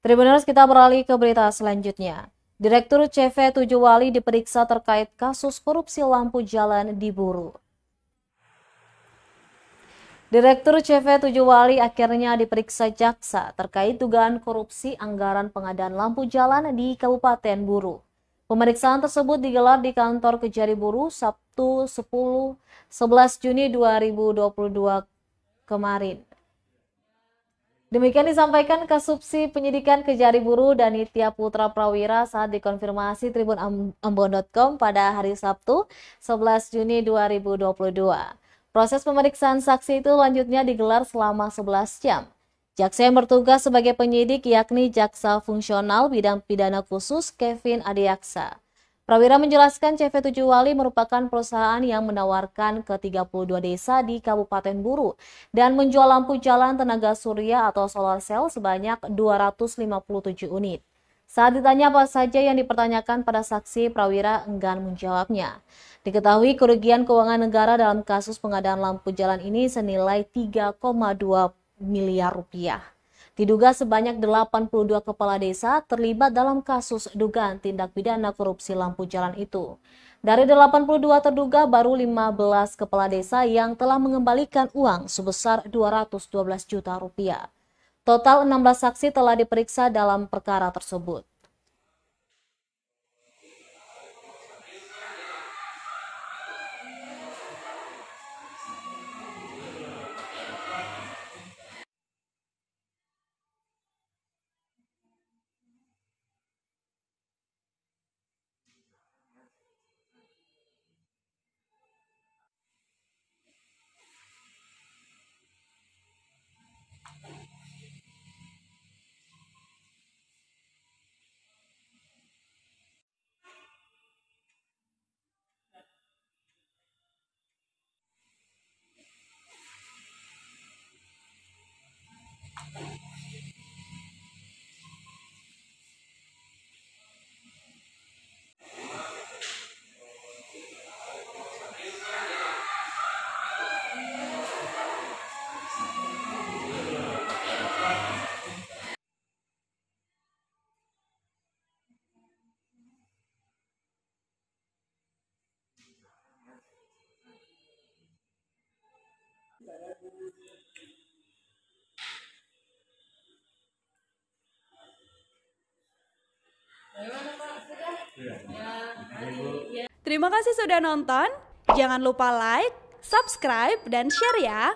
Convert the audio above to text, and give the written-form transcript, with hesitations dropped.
Tribuners, kita beralih ke berita selanjutnya. Direktur CV7 Wali diperiksa terkait kasus korupsi lampu jalan di Buru. Direktur CV7 Wali akhirnya diperiksa jaksa terkait dugaan korupsi anggaran pengadaan lampu jalan di Kabupaten Buru. Pemeriksaan tersebut digelar di kantor Kejari Buru Sabtu 11 Juni 2022 kemarin. Demikian disampaikan Kasubsi Penyidikan Kejari Buru Danitya Putra Prawira saat dikonfirmasi tribunambon.com pada hari Sabtu 11 Juni 2022. Proses pemeriksaan saksi itu lanjutnya digelar selama 11 jam. Jaksa yang bertugas sebagai penyidik yakni Jaksa Fungsional Bidang Pidana Khusus Kevin Adiaksa. Prawira menjelaskan CV7 Wali merupakan perusahaan yang menawarkan ke 32 desa di Kabupaten Buru dan menjual lampu jalan tenaga surya atau solar cell sebanyak 257 unit. Saat ditanya apa saja yang dipertanyakan pada saksi, Prawira enggan menjawabnya. Diketahui kerugian keuangan negara dalam kasus pengadaan lampu jalan ini senilai 3,2 miliar rupiah. Diduga sebanyak 82 kepala desa terlibat dalam kasus dugaan tindak pidana korupsi lampu jalan itu. Dari 82 terduga, baru 15 kepala desa yang telah mengembalikan uang sebesar 212 juta rupiah. Total 16 saksi telah diperiksa dalam perkara tersebut. Terima kasih sudah nonton. Jangan lupa like, subscribe, dan share ya.